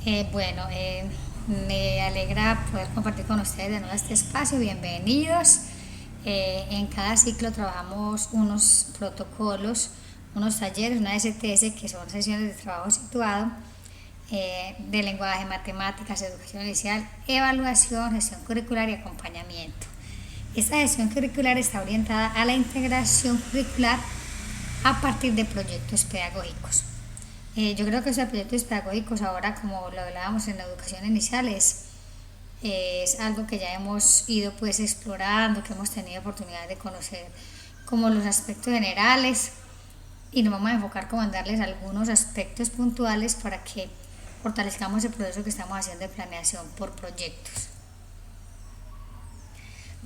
Me alegra poder compartir con ustedes de nuevo este espacio. Bienvenidos. En cada ciclo trabajamos unos protocolos, unos talleres, una STS, que son sesiones de trabajo situado, de lenguaje, matemáticas, educación inicial, evaluación, gestión curricular y acompañamiento. Esta gestión curricular está orientada a la integración curricular a partir de proyectos pedagógicos. Yo creo que esos proyectos pedagógicos ahora, como lo hablábamos en la educación inicial, es algo que ya hemos ido pues explorando, que hemos tenido oportunidad de conocer como los aspectos generales, y nos vamos a enfocar como en darles algunos aspectos puntuales para que fortalezcamos el proceso que estamos haciendo de planeación por proyectos.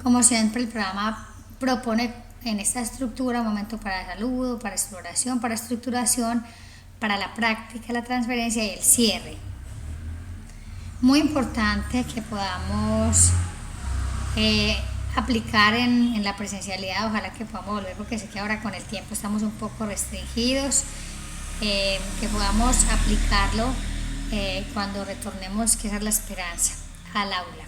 Como siempre, el programa propone en esta estructura un momento para saludo, para exploración, para estructuración, para la práctica, la transferencia y el cierre. Muy importante que podamos aplicar en la presencialidad. Ojalá que podamos volver, porque sé que ahora con el tiempo estamos un poco restringidos, que podamos aplicarlo cuando retornemos, que esa es la esperanza, al aula.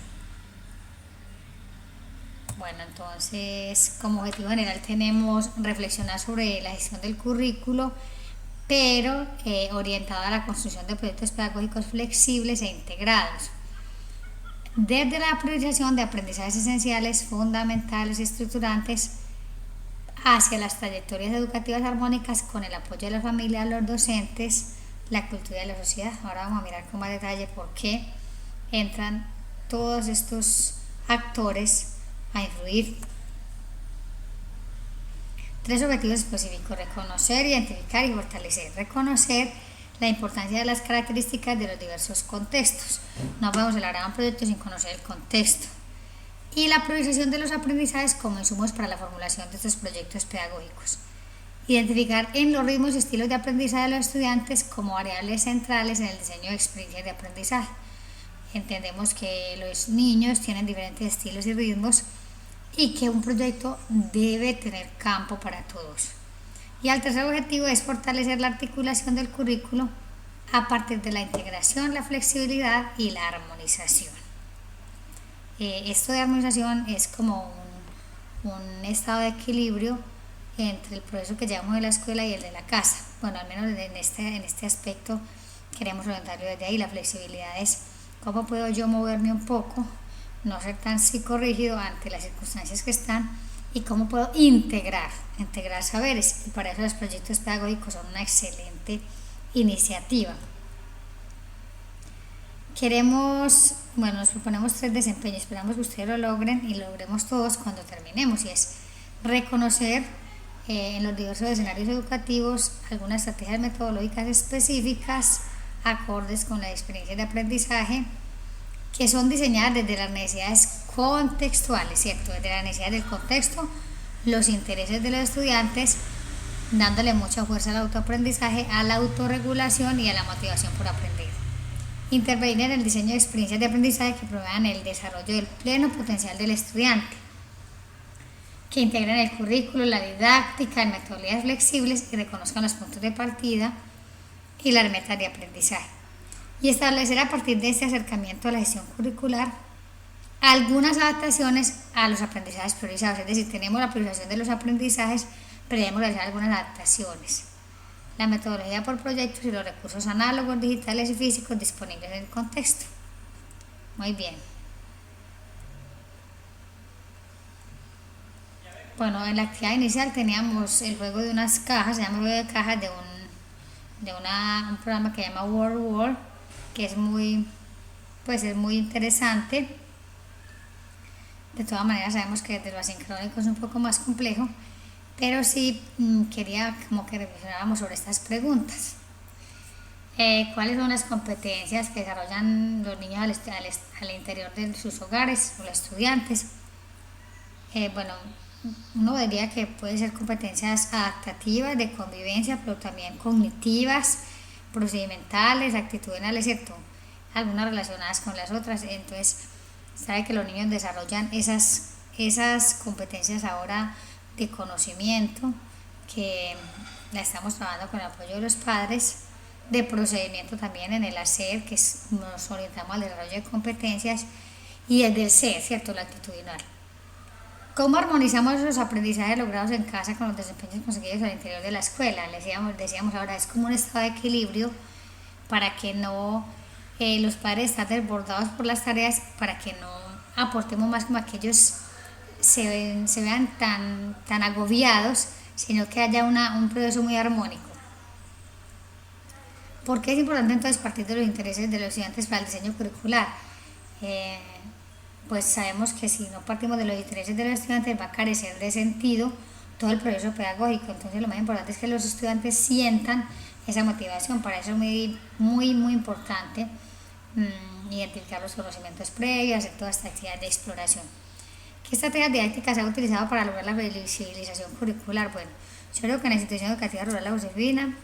Bueno, entonces como objetivo general tenemos reflexionar sobre la gestión del currículo, pero orientado a la construcción de proyectos pedagógicos flexibles e integrados, desde la priorización de aprendizajes esenciales, fundamentales y estructurantes hacia las trayectorias educativas armónicas con el apoyo de la familia, los docentes, la cultura de la sociedad. Ahora vamos a mirar con más detalle por qué entran todos estos actores a influir. 3 objetivos específicos: reconocer, identificar y fortalecer. Reconocer la importancia de las características de los diversos contextos. No podemos elaborar un proyecto sin conocer el contexto. Y la priorización de los aprendizajes como insumos para la formulación de estos proyectos pedagógicos. Identificar en los ritmos y estilos de aprendizaje de los estudiantes como variables centrales en el diseño de experiencias de aprendizaje. Entendemos que los niños tienen diferentes estilos y ritmos, y que un proyecto debe tener campo para todos. Y el tercer objetivo es fortalecer la articulación del currículo a partir de la integración, la flexibilidad y la armonización. Esto de armonización es como un estado de equilibrio entre el proceso que llevamos de la escuela y el de la casa. Bueno, al menos en este aspecto queremos orientarlo desde ahí. La flexibilidad es cómo puedo yo moverme un poco, no ser tan psicorrígido ante las circunstancias que están, y cómo puedo integrar saberes. Y para eso los proyectos pedagógicos son una excelente iniciativa. Nos proponemos 3 desempeños, esperamos que ustedes lo logren y lo logremos todos cuando terminemos, y es reconocer en los diversos escenarios educativos algunas estrategias metodológicas específicas acordes con la experiencia de aprendizaje, que son diseñadas desde las necesidades contextuales, ¿cierto? Desde la necesidad del contexto, los intereses de los estudiantes, dándole mucha fuerza al autoaprendizaje, a la autorregulación y a la motivación por aprender. Intervenir en el diseño de experiencias de aprendizaje que promuevan el desarrollo del pleno potencial del estudiante, que integren el currículo, la didáctica, en metodologías flexibles y reconozcan los puntos de partida y las metas de aprendizaje. Y establecer a partir de este acercamiento a la gestión curricular algunas adaptaciones a los aprendizajes priorizados. Es decir, tenemos la priorización de los aprendizajes, pero debemos realizar algunas adaptaciones. La metodología por proyectos y los recursos análogos, digitales y físicos disponibles en el contexto. Muy bien. Bueno, en la actividad inicial teníamos el juego de unas cajas, se llama juego de cajas, de un programa que se llama Word World, que es muy interesante. De todas maneras sabemos que desde lo asincrónico es un poco más complejo, pero sí quería como que reflexionáramos sobre estas preguntas. ¿Cuáles son las competencias que desarrollan los niños al interior de sus hogares, o los estudiantes? Uno diría que puede ser competencias adaptativas, de convivencia, pero también cognitivas, procedimentales, actitudinales, ¿cierto? Algunas relacionadas con las otras. Entonces, sabe que los niños desarrollan esas competencias ahora de conocimiento, que la estamos trabajando con el apoyo de los padres, de procedimiento también en el hacer, que nos orientamos al desarrollo de competencias, y el del ser, ¿cierto? La actitudinal. ¿Cómo armonizamos los aprendizajes logrados en casa con los desempeños conseguidos al interior de la escuela? Decíamos ahora, es como un estado de equilibrio para que no los padres estén desbordados por las tareas, para que no aportemos más como aquellos se vean tan agobiados, sino que haya un proceso muy armónico. ¿Por qué es importante entonces partir de los intereses de los estudiantes para el diseño curricular? Pues sabemos que si no partimos de los intereses de los estudiantes va a carecer de sentido todo el proceso pedagógico. Entonces lo más importante es que los estudiantes sientan esa motivación. Para eso es muy importante identificar los conocimientos previos, hacer toda esta actividad de exploración. ¿Qué estrategias didácticas se han utilizado para lograr la flexibilización curricular? Bueno, yo creo que en la institución educativa rural La Josefina,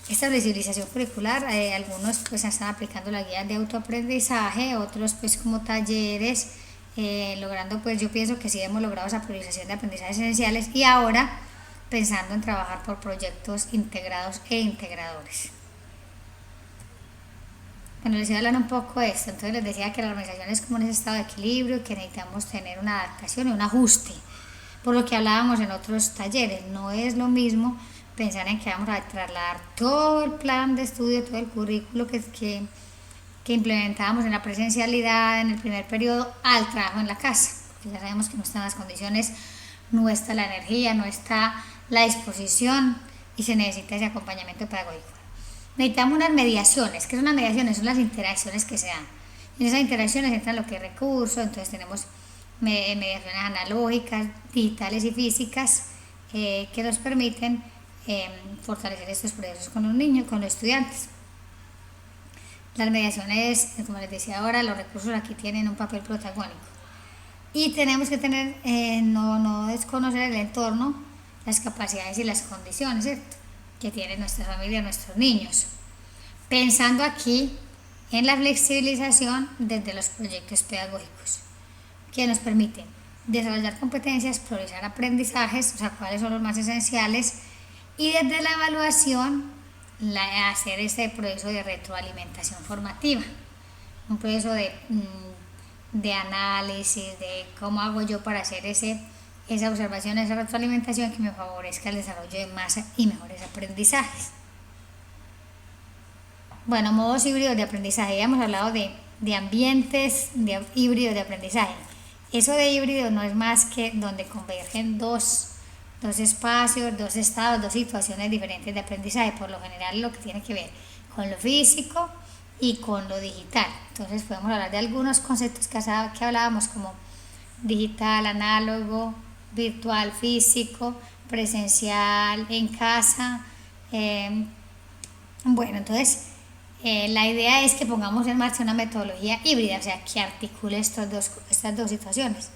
esta flexibilización curricular, algunos pues están aplicando la guía de autoaprendizaje, otros pues como talleres, logrando pues yo pienso que sí hemos logrado esa priorización de aprendizajes esenciales y ahora pensando en trabajar por proyectos integrados e integradores. Bueno, les iba a hablar un poco de esto, entonces les decía que la organización es como en ese estado de equilibrio, que necesitamos tener una adaptación y un ajuste, por lo que hablábamos en otros talleres, no es lo mismo pensar en que vamos a trasladar todo el plan de estudio, todo el currículo que implementábamos en la presencialidad en el primer periodo al trabajo en la casa, porque ya sabemos que no están las condiciones, no está la energía, no está la disposición y se necesita ese acompañamiento pedagógico. Necesitamos unas mediaciones. ¿Qué son las mediaciones? Son las interacciones que se dan. En esas interacciones entran lo que es recursos, entonces tenemos mediaciones analógicas, digitales y físicas que nos permiten fortalecer estos procesos con los niños, con los estudiantes. Las mediaciones, como les decía ahora, los recursos aquí tienen un papel protagónico. Y tenemos que tener, no desconocer el entorno, las capacidades y las condiciones, ¿cierto?, que tienen nuestra familia, nuestros niños. Pensando aquí en la flexibilización desde los proyectos pedagógicos, que nos permiten desarrollar competencias, priorizar aprendizajes, o sea, cuáles son los más esenciales, y desde la evaluación hacer ese proceso de retroalimentación formativa, un proceso de análisis, de cómo hago yo para hacer esa observación, esa retroalimentación que me favorezca el desarrollo de más y mejores aprendizajes. Bueno, modos híbridos de aprendizaje. Ya hemos hablado de ambientes híbridos de aprendizaje. Eso de híbrido no es más que donde convergen dos espacios, dos estados, dos situaciones diferentes de aprendizaje. Por lo general lo que tiene que ver con lo físico y con lo digital. Entonces podemos hablar de algunos conceptos que hablábamos como digital, análogo, virtual, físico, presencial, en casa. Bueno, entonces la idea es que pongamos en marcha una metodología híbrida, o sea, que articule estas dos situaciones.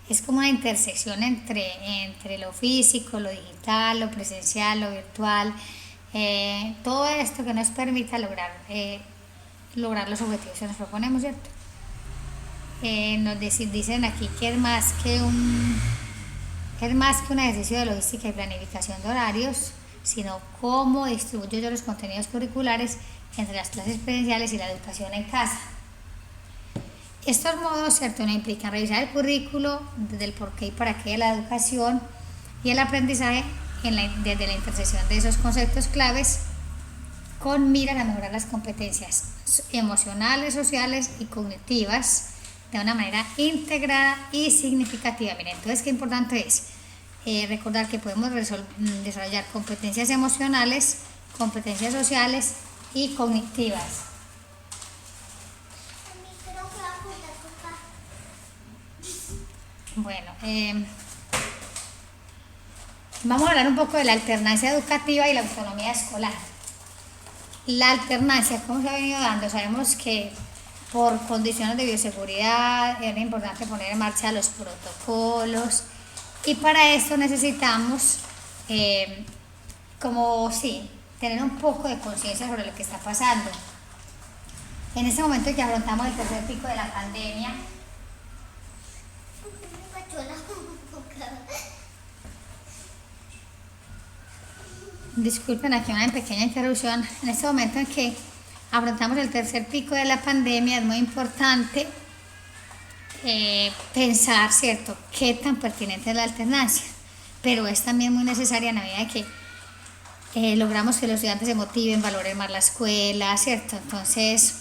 Es como una intersección entre lo físico, lo digital, lo presencial, lo virtual, todo esto que nos permita lograr los objetivos que nos proponemos, ¿cierto? Nos dicen aquí que es más que un ejercicio de logística y planificación de horarios, sino cómo distribuyo yo los contenidos curriculares entre las clases presenciales y la educación en casa. Estos modos, ¿cierto?, no implican revisar el currículo desde el porqué y para qué de la educación y el aprendizaje desde la intersección de esos conceptos claves con miras a mejorar las competencias emocionales, sociales y cognitivas de una manera integrada y significativa. Miren, entonces qué importante es recordar que podemos desarrollar competencias emocionales, competencias sociales y cognitivas. Bueno, vamos a hablar un poco de la alternancia educativa y la autonomía escolar. La alternancia, ¿cómo se ha venido dando? Sabemos que por condiciones de bioseguridad era importante poner en marcha los protocolos y para esto necesitamos tener un poco de conciencia sobre lo que está pasando. En este momento que afrontamos el tercer pico de la pandemia, Disculpen aquí una pequeña interrupción. En este momento en que afrontamos el tercer pico de la pandemia, es muy importante pensar, ¿cierto?, qué tan pertinente es la alternancia, pero es también muy necesaria en la medida de que logramos que los estudiantes se motiven, valoren más la escuela, ¿cierto? Entonces,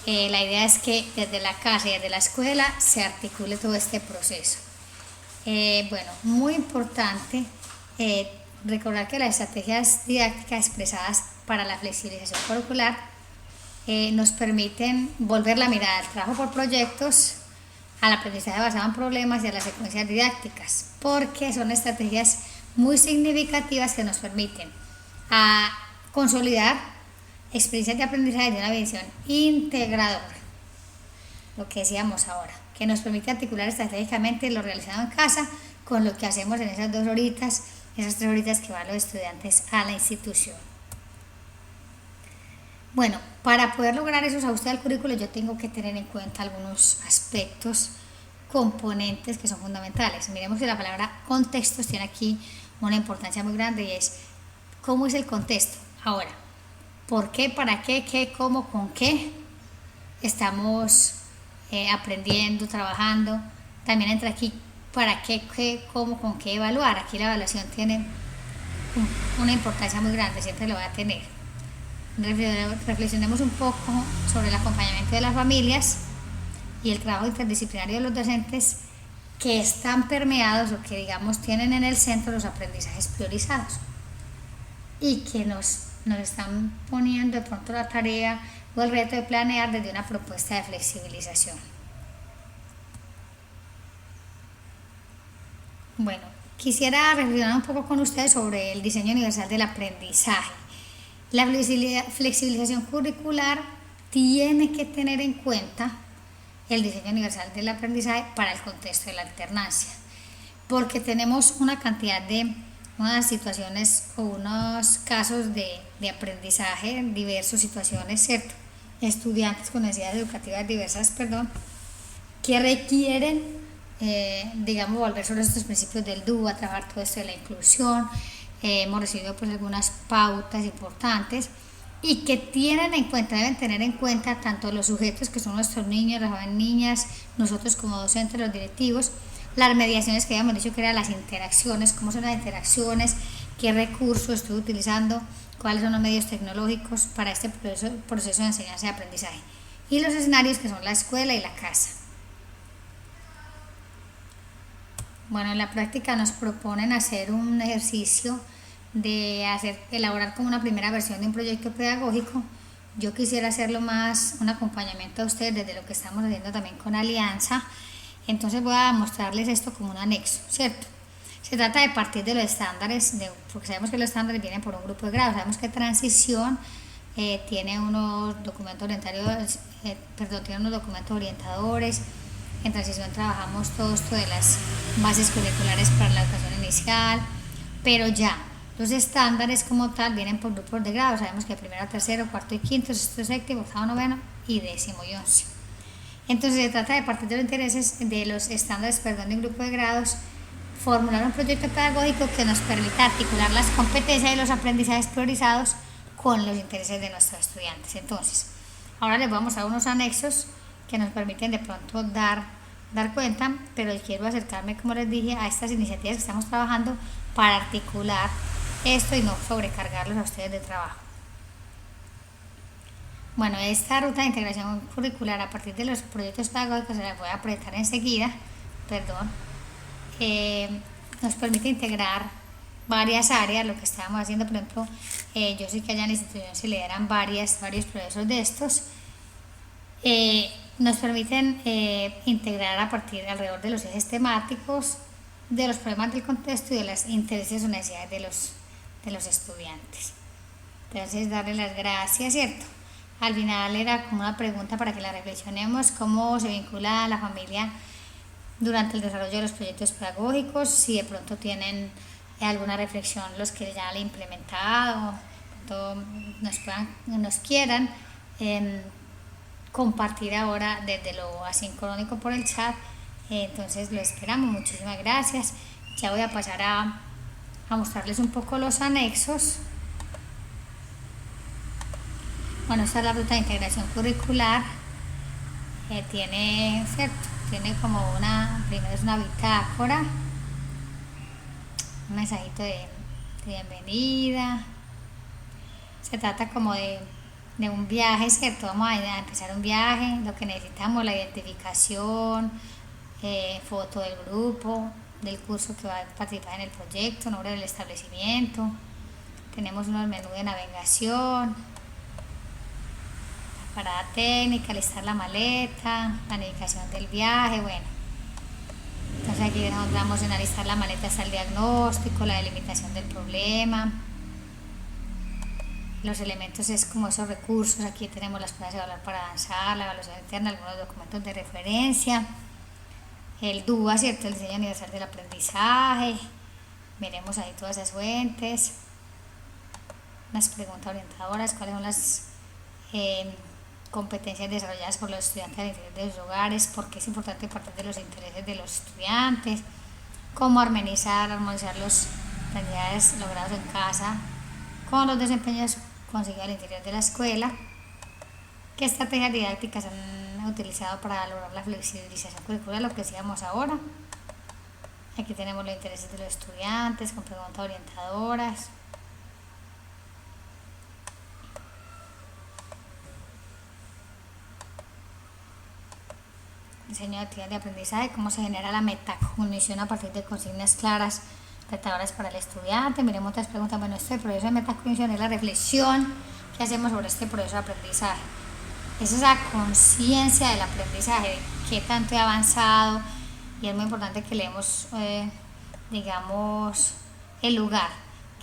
la idea es que desde la casa y desde la escuela se articule todo este proceso. Bueno, muy importante recordar que las estrategias didácticas expresadas para la flexibilización curricular nos permiten volver la mirada al trabajo por proyectos, al aprendizaje basado en problemas y a las secuencias didácticas, porque son estrategias muy significativas que nos permiten consolidar experiencias de aprendizaje de una visión integradora, lo que decíamos ahora, que nos permite articular estratégicamente lo realizado en casa con lo que hacemos en esas 2 horitas, esas 3 horitas que van los estudiantes a la institución. Bueno, para poder lograr esos ajustes al currículo yo tengo que tener en cuenta algunos aspectos, componentes que son fundamentales. Miremos que la palabra contextos tiene aquí una importancia muy grande y es ¿cómo es el contexto? Ahora, ¿por qué, para qué, qué, cómo, con qué estamos aprendiendo, trabajando? También entra aquí para qué, qué, cómo, con qué evaluar. Aquí la evaluación tiene una importancia muy grande, siempre lo va a tener. Reflexionemos un poco sobre el acompañamiento de las familias y el trabajo interdisciplinario de los docentes que están permeados o que digamos tienen en el centro los aprendizajes priorizados y que nos están poniendo de pronto la tarea o el reto de planear desde una propuesta de flexibilización. Bueno, quisiera reflexionar un poco con ustedes sobre el diseño universal del aprendizaje. La flexibilización curricular tiene que tener en cuenta el diseño universal del aprendizaje para el contexto de la alternancia, porque tenemos una cantidad de unas situaciones o unos casos de aprendizaje, diversas situaciones, ¿cierto? Estudiantes con necesidades educativas diversas, que requieren, digamos, volver sobre estos principios del DUA, trabajar todo esto de la inclusión. Hemos recibido pues algunas pautas importantes y que deben tener en cuenta tanto los sujetos que son nuestros niños, las jóvenes niñas, nosotros como docentes, los directivos, las mediaciones que habíamos dicho que eran las interacciones, cómo son las interacciones, qué recursos estoy utilizando, cuáles son los medios tecnológicos para este proceso de enseñanza y aprendizaje, y los escenarios que son la escuela y la casa. Bueno, en la práctica nos proponen hacer un ejercicio de elaborar como una primera versión de un proyecto pedagógico. Yo quisiera hacerlo más un acompañamiento a ustedes desde lo que estamos haciendo también con Alianza. Entonces voy a mostrarles esto como un anexo, ¿cierto? Se trata de partir de los estándares, porque sabemos que los estándares vienen por un grupo de grado. Sabemos que transición tiene unos documentos orientadores. En transición trabajamos todo esto de las bases curriculares para la educación inicial, pero ya los estándares como tal vienen por grupos de grado. Sabemos que primero, tercero, cuarto y quinto, sexto, séptimo, octavo, noveno y 10º y 11. Entonces se trata de partir de los intereses de los estándares de un grupo de grados, formular un proyecto pedagógico que nos permita articular las competencias y los aprendizajes priorizados con los intereses de nuestros estudiantes. Entonces, ahora les voy a mostrar unos anexos que nos permiten de pronto dar cuenta, pero quiero acercarme, como les dije, a estas iniciativas que estamos trabajando para articular esto y no sobrecargarlos a ustedes de trabajo. Bueno, esta ruta de integración curricular a partir de los proyectos pedagógicos se las voy a presentar enseguida, nos permite integrar varias áreas, lo que estábamos haciendo, por ejemplo, yo sé que allá en la institución se lideran varios procesos de estos, nos permiten integrar alrededor de los ejes temáticos, de los problemas del contexto y de los intereses o necesidades de los estudiantes. Entonces, darle las gracias, ¿cierto? Al final era como una pregunta para que la reflexionemos, cómo se vincula a la familia durante el desarrollo de los proyectos pedagógicos, si de pronto tienen alguna reflexión los que ya la han implementado, nos quieran compartir ahora desde lo asincrónico por el chat. Entonces lo esperamos, muchísimas gracias. Ya voy a pasar a mostrarles un poco los anexos Bueno, esta es la ruta de integración curricular. Tiene, ¿cierto? Tiene como primero es una bitácora, un mensajito de bienvenida. Se trata como de un viaje, ¿cierto? Vamos a empezar un viaje, lo que necesitamos, la identificación, foto del grupo, del curso que va a participar en el proyecto, nombre del establecimiento. Tenemos unos menús de navegación, parada técnica, listar la maleta, planificación del viaje, bueno. Entonces aquí encontramos en alistar la maleta está el diagnóstico, la delimitación del problema. Los elementos es como esos recursos, aquí tenemos las pruebas de evaluar para avanzar, la evaluación interna, algunos documentos de referencia, el DUA, ¿cierto? El diseño universal del aprendizaje, miremos ahí todas esas fuentes, unas preguntas orientadoras, cuáles son las competencias desarrolladas por los estudiantes al interior de sus hogares, por qué es importante partir de los intereses de los estudiantes, cómo armonizar los aprendizajes logrados en casa con los desempeños conseguidos al interior de la escuela, qué estrategias didácticas han utilizado para lograr la flexibilización curricular, lo que decíamos ahora. Aquí tenemos los intereses de los estudiantes con preguntas orientadoras. Diseño de actividades de aprendizaje, cómo se genera la metacognición a partir de consignas claras, retadoras para el estudiante. Miremos otras preguntas. Bueno, este proceso de metacognición es la reflexión que hacemos sobre este proceso de aprendizaje. Es esa conciencia del aprendizaje, de qué tanto he avanzado, y es muy importante que leemos, digamos, el lugar,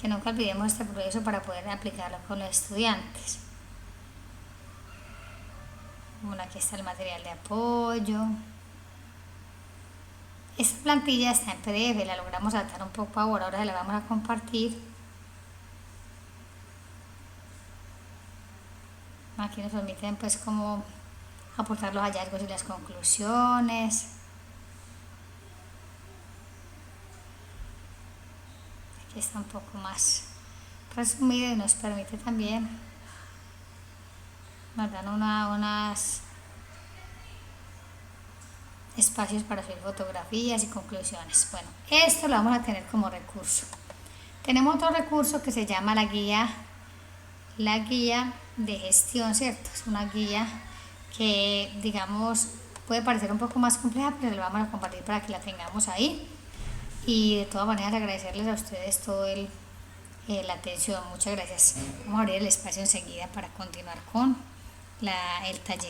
que nunca olvidemos este proceso para poder aplicarlo con los estudiantes. Bueno, aquí está el material de apoyo. Esta plantilla está en PDF, la logramos adaptar un poco ahora se la vamos a compartir. Aquí nos permiten pues como aportar los hallazgos y las conclusiones. Aquí está un poco más resumido y nos permite también, nos dan unas espacios para subir fotografías y conclusiones. Bueno, esto lo vamos a tener como recurso. Tenemos otro recurso que se llama la guía de gestión, ¿cierto? Es una guía que, digamos, puede parecer un poco más compleja, pero la vamos a compartir para que la tengamos ahí. Y de todas maneras agradecerles a ustedes toda la atención. Muchas gracias. Vamos a abrir el espacio enseguida para continuar con el taller.